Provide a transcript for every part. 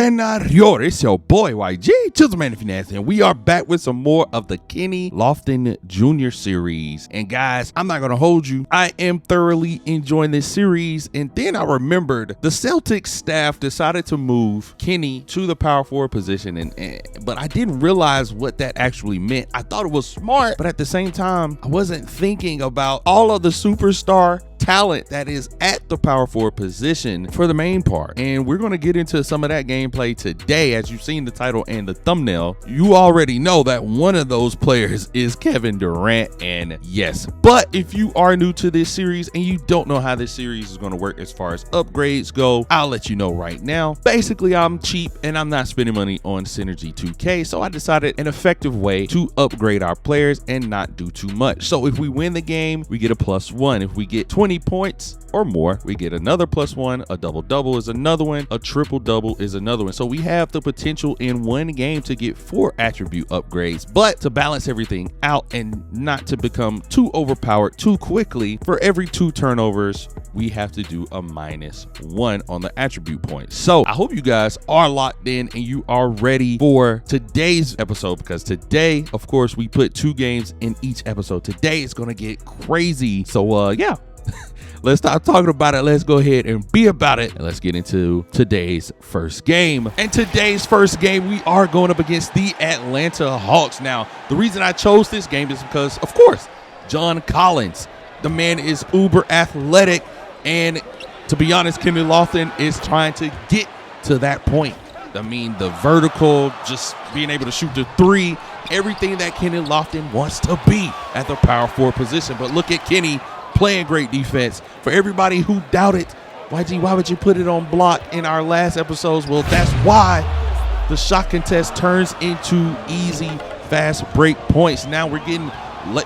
Senor, it's your boy YG, Chisel Man if you're nasty, and we are back with some more of the Kenneth Lofton Jr. series. And guys, I'm not gonna hold you, I am thoroughly enjoying this series. And then I remembered the Celtics staff decided to move Kenny to the power forward position, but I didn't realize what that actually meant. I thought it was smart, but at the same time, I wasn't thinking about all of the superstar talent that is at the power forward position for the main part. And we're going to get into some of that gameplay today. As you've seen the title and the thumbnail, you already know that one of those players is Kevin Durant. And yes, but if you are new to this series and you don't know how this series is going to work as far as upgrades go, I'll let you know right now. Basically, I'm cheap and I'm not spending money on Synergy 2K, so I decided an effective way to upgrade our players and not do too much. So if we win the game, we get a +1. If we get 20 points or more, we get another +1. A double-double is another one. A triple-double is another one. So we have the potential in one game to get 4 attribute upgrades. But to balance everything out and not to become too overpowered too quickly, for every 2 turnovers, we have to do a -1 on the attribute points. So I hope you guys are locked in and you are ready for today's episode, because today, of course, we put 2 games in each episode. Today is going to get crazy. So yeah. Let's stop talking about it. Let's go ahead and be about it. And let's get into today's first game. And today's first game, we are going up against the Atlanta Hawks. Now, the reason I chose this game is because, of course, John Collins. The man is uber athletic. And to be honest, Kenneth Lofton is trying to get to that point. I mean, the vertical, just being able to shoot the 3, everything that Kenneth Lofton wants to be at the power forward position. But look at Kenny playing great defense. For everybody who doubted, YG, why would you put it on block in our last episodes? Well, that's why the shot contest turns into easy, fast break points. Now we're getting,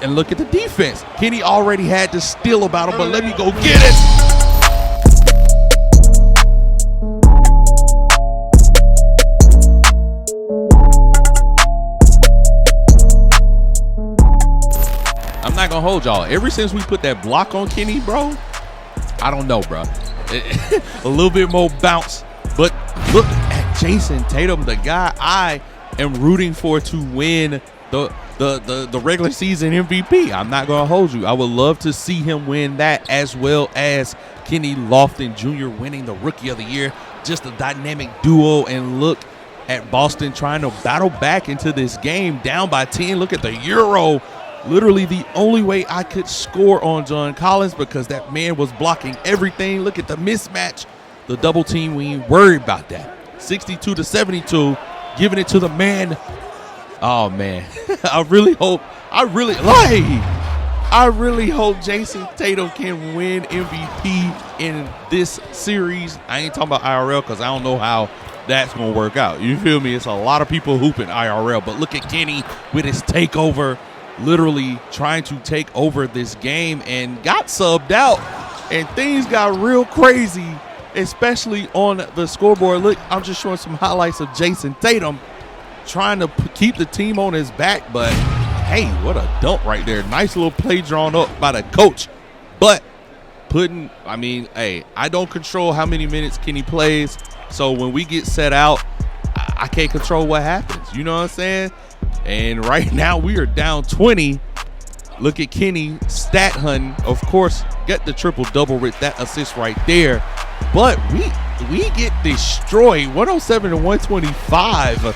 and look at the defense. Kenny already had to steal about him, but let me go get it. I'm not gonna hold y'all. Ever since we put that block on Kenny, bro, I don't know, bro. A little bit more bounce. But look at Jason Tatum, the guy I am rooting for to win the regular season MVP. I'm not gonna hold you. I would love to see him win that, as well as Kenneth Lofton Jr. winning the Rookie of the Year. Just a dynamic duo. And look at Boston trying to battle back into this game, down by 10. Look at the Euro. Literally the only way I could score on John Collins, because that man was blocking everything. Look at the mismatch, the double team. We ain't worried about that. 62-72, giving it to the man. Oh man, I really hope Jason Tatum can win MVP in this series. I ain't talking about IRL, because I don't know how that's gonna work out. You feel me? It's a lot of people hooping IRL, but look at Kenny with his takeover. Literally trying to take over this game, and got subbed out, and things got real crazy, especially on the scoreboard. Look, I'm just showing some highlights of Jason Tatum trying to keep the team on his back, but hey, what a dunk right there. Nice little play drawn up by the coach. But hey, I don't control how many minutes Kenny plays, so when we get set out, I can't control what happens. You know what I'm saying? And right now we are down 20. Look at Kenny stat hunting. Of course, get the triple-double with that assist right there. But we get destroyed, 107-125.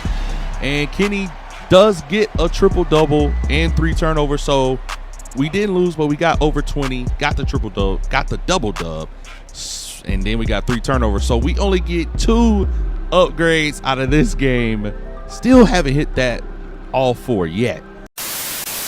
And Kenny does get a triple-double and 3 turnovers. So we didn't lose, but we got over 20. Got the triple-double, got the double-dub. And then we got 3 turnovers. So we only get 2 upgrades out of this game. Still haven't hit that all 4 yet.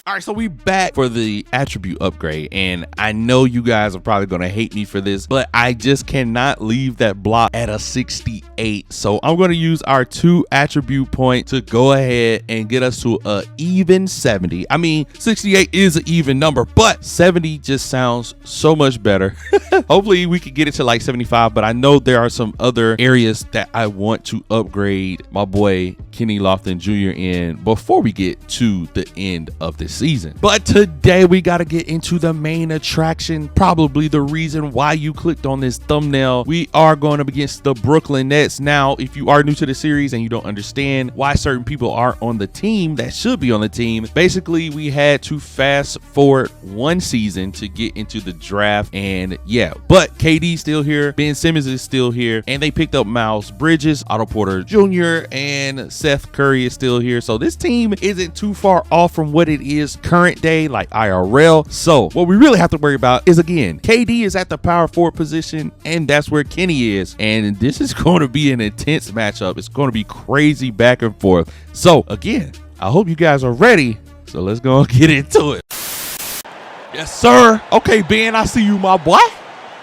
All right, so we back for the attribute upgrade, and I know you guys are probably going to hate me for this, but I just cannot leave that block at a 68. So I'm going to use our 2 attribute point to go ahead and get us to a even 70. I mean, 68 is an even number, but 70 just sounds so much better. Hopefully we could get it to like 75, but I know there are some other areas that I want to upgrade my boy Kenneth Lofton Jr. in before we get to the end of this season. But today we got to get into the main attraction, probably the reason why you clicked on this thumbnail. We are going up against the Brooklyn Nets. Now, if you are new to the series and you don't understand why certain people are on the team that should be on the team, basically we had to fast forward one season to get into the draft. And yeah, but KD's still here, Ben Simmons is still here, and they picked up Miles Bridges, Otto Porter Jr., and Seth Curry is still here. So this team isn't too far off from what it is current day, like IRL. So what we really have to worry about is, again, KD is at the power forward position, and that's where Kenny is. And this is going to be an intense matchup. It's going to be crazy back and forth. So again, I hope you guys are ready. So let's go and get into it. Yes, sir. Okay, Ben, I see you, my boy.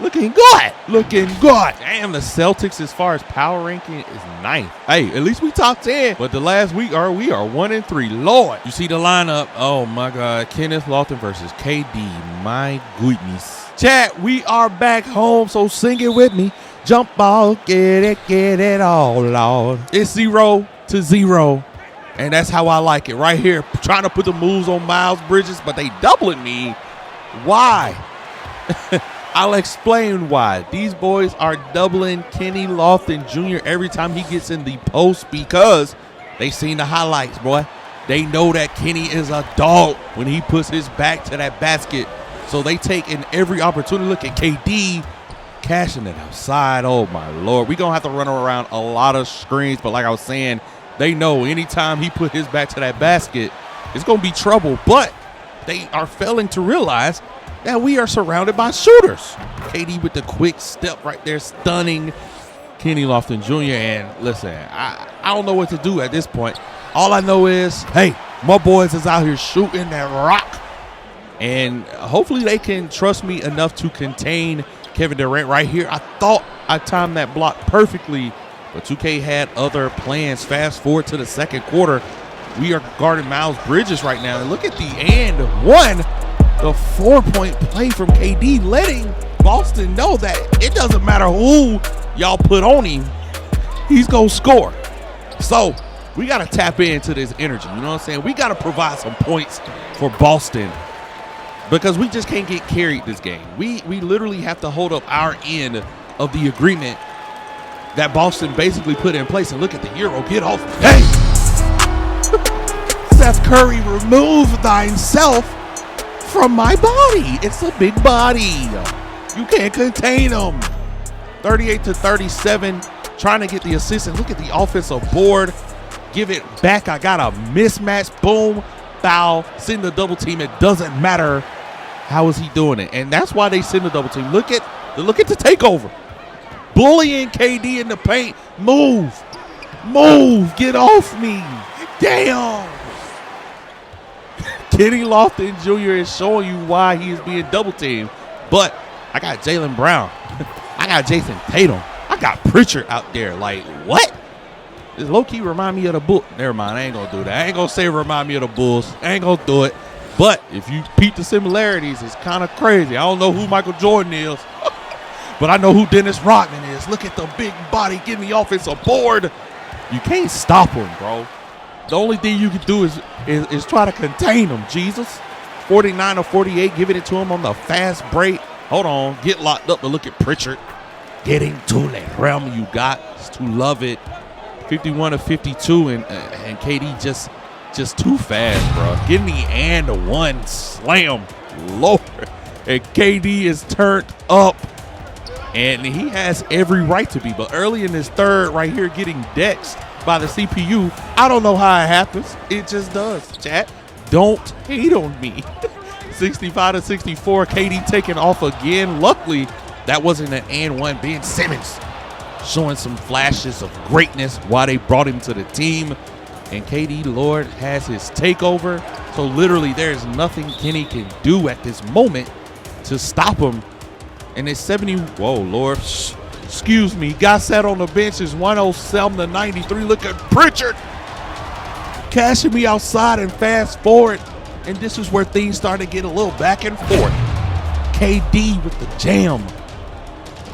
Looking good. Looking good. Damn, the Celtics, as far as power ranking, is ninth. Hey, at least we top 10. But the last week, we are 1-3. Lord. You see the lineup. Oh, my God. Kenneth Lofton versus KD. My goodness. Chat, we are back home, so sing it with me. Jump ball, get it all, Lord. It's 0-0. And that's how I like it. Right here, trying to put the moves on Miles Bridges, but they doubling me. Why? I'll explain why. These boys are doubling Kenny Lofton Jr. every time he gets in the post because they seen the highlights, boy. They know that Kenny is a dog when he puts his back to that basket. So they take in every opportunity. Look at KD cashing it outside. Oh, my Lord. We're going to have to run around a lot of screens. But like I was saying, they know anytime he put his back to that basket, it's going to be trouble. But they are failing to realize that we are surrounded by shooters. KD with the quick step right there, stunning Kenny Lofton Jr. And listen, I don't know what to do at this point. All I know is, hey, my boys is out here shooting that rock. And hopefully they can trust me enough to contain Kevin Durant right here. I thought I timed that block perfectly, but 2K had other plans. Fast forward to the second quarter. We are guarding Miles Bridges right now. And look at the and one. The 4-point play from KD, letting Boston know that it doesn't matter who y'all put on him, he's going to score. So we got to tap into this energy. You know what I'm saying? We got to provide some points for Boston because we just can't get carried this game. We literally have to hold up our end of the agreement that Boston basically put in place. And look at the Euro. Get off. Hey! Seth Curry, remove thyself from my body. It's a big body. You can't contain him. 38-37, trying to get the assist. And look at the offensive board. Give it back. I got a mismatch. Boom. Foul. Send the double team. It doesn't matter. How is he doing it? And that's why they send the double team. Look at the takeover. Bullying KD in the paint. Move. Get off me. Damn. Kenny Lofton Jr. is showing you why he is being double teamed. But I got Jaylen Brown. I got Jason Tatum. I got Pritchard out there. Like, what? This low-key remind me of the Bulls. Never mind, I ain't going to do that. I ain't going to say remind me of the Bulls. I ain't going to do it. But if you peep the similarities, it's kind of crazy. I don't know who Michael Jordan is, but I know who Dennis Rodman is. Look at the big body getting the offensive board. You can't stop him, bro. The only thing you can do is try to contain him, Jesus. 49-48, giving it to him on the fast break. Hold on, get locked up, but look at Pritchard. Getting to that realm you got to love it. 51-52, and KD just too fast, bro. Getting the and one slam, Lord. And KD is turned up, and he has every right to be. But early in this third right here, getting dexed by the CPU. I don't know how it happens. It just does. Chat, don't hate on me. 65-64. KD taking off again. Luckily, that wasn't an and one. Ben Simmons showing some flashes of greatness while they brought him to the team. And KD, Lord, has his takeover. So literally, there's nothing Kenny can do at this moment to stop him. And it's 70. Whoa, Lord. Excuse me, got sat on the bench is 107-93. Look at Pritchard cashing me outside and fast forward. And this is where things start to get a little back and forth. KD with the jam.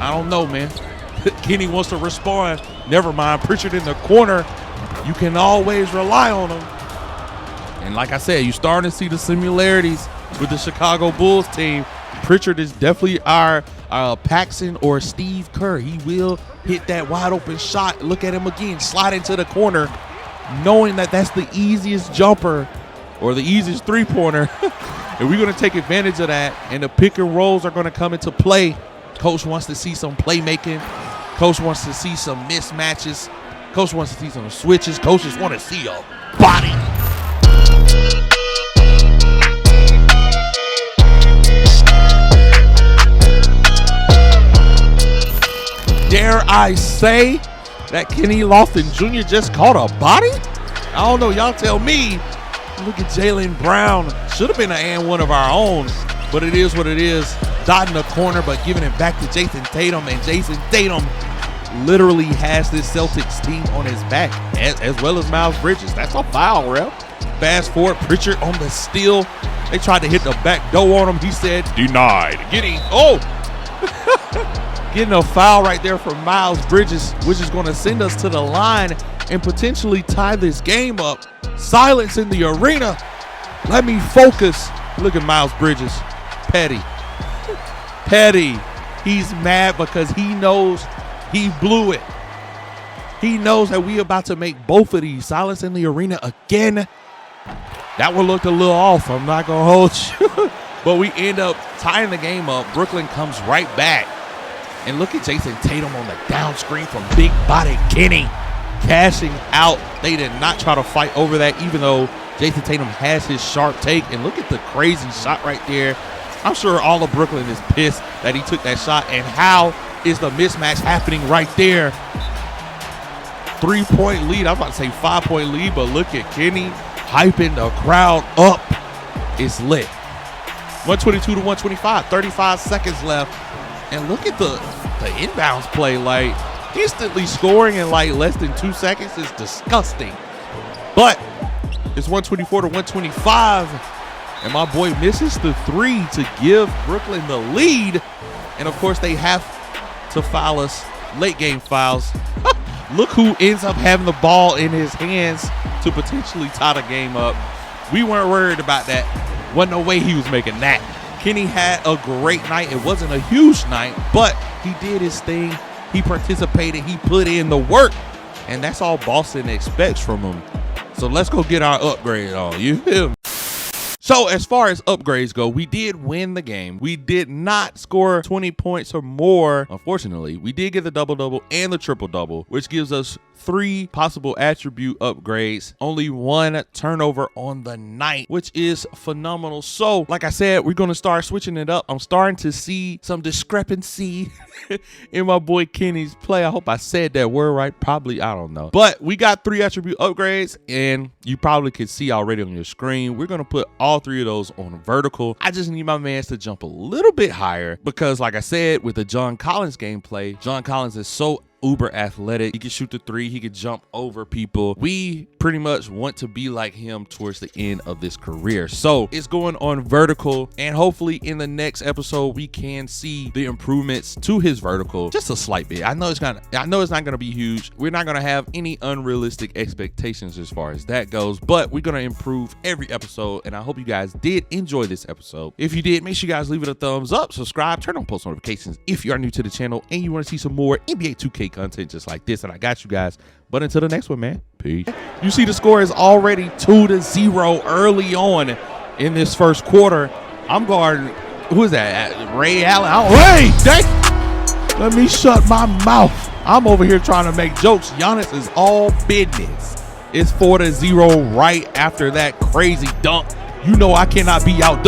I don't know, man. Kenny wants to respond. Never mind. Pritchard in the corner. You can always rely on him. And like I said, you're starting to see the similarities with the Chicago Bulls team. Pritchard is definitely our Paxson or Steve Kerr. He will hit that wide open shot. Look at him again, slide into the corner, knowing that that's the easiest jumper or the easiest three-pointer. And we're going to take advantage of that, and the pick and rolls are going to come into play. Coach wants to see some playmaking. Coach wants to see some mismatches. Coach wants to see some switches. Coaches want to see a body. Dare I say that Kenneth Lofton Jr. just caught a body? I don't know. Y'all tell me. Look at Jaylen Brown. Should have been an and one of our own, but it is what it is. Dotting the corner, but giving it back to Jason Tatum, and Jason Tatum literally has this Celtics team on his back, as well as Miles Bridges. That's a foul, ref. Fast forward, Pritchard on the steal. They tried to hit the back door on him. He said, denied. Getting a foul right there from Miles Bridges, which is going to send us to the line and potentially tie this game up. Silence in the arena. Let me focus. Look at Miles Bridges. Petty. He's mad because he knows he blew it. He knows that we about to make both of these. Silence in the arena again. That one looked a little off. I'm not going to hold you. But we end up tying the game up. Brooklyn comes right back. And look at Jason Tatum on the down screen from big body Kenny. Cashing out. They did not try to fight over that, even though Jason Tatum has his sharp take. And look at the crazy shot right there. I'm sure all of Brooklyn is pissed that he took that shot. And how is the mismatch happening right there? 3-point lead. I'm about to say 5-point lead, but look at Kenny hyping the crowd up. It's lit. 122 to 125. 35 seconds left. And look at the inbounds play. Like, instantly scoring in like less than 2 seconds is disgusting. But it's 124 to 125. And my boy misses the three to give Brooklyn the lead. And of course, they have to foul us. Late game fouls. Look who ends up having the ball in his hands to potentially tie the game up. We weren't worried about that. Wasn't no way he was making that. Kenny had a great night. It wasn't a huge night, but he did his thing. He participated. He put in the work. And that's all Boston expects from him. So let's go get our upgrade on. You feel me? So as far as upgrades go, we did win the game. We did not score 20 points or more. Unfortunately, we did get the double-double and the triple-double, which gives us 3 possible attribute upgrades, only 1 turnover on the night, which is phenomenal. So like I said, we're going to start switching it up. I'm starting to see some discrepancy in my boy Kenny's play. I hope I said that word right. Probably, I don't know. But we got 3 attribute upgrades, and you probably could see already on your screen. We're going to put all 3 of those on vertical. I just need my mans to jump a little bit higher because, like I said, with the John Collins gameplay, John Collins is so uber athletic. He can shoot the 3. He can jump over people. We pretty much want to be like him towards the end of this career. So it's going on vertical, and hopefully in the next episode we can see the improvements to his vertical just a slight bit. I know it's not going to be huge. We're not going to have any unrealistic expectations as far as that goes, but we're going to improve every episode, and I hope you guys did enjoy this episode. If you did, make sure you guys leave it a thumbs up, subscribe, turn on post notifications if you are new to the channel and you want to see some more NBA 2K content just like this, and I got you guys. But until the next one, man, peace. You see the score is already 2-0 early on in this first quarter. I'm guarding, who is that? Ray Allen. Let me shut my mouth. I'm over here trying to make jokes. Giannis is all business. It's 4-0 right after that crazy dunk. You know I cannot be outdone.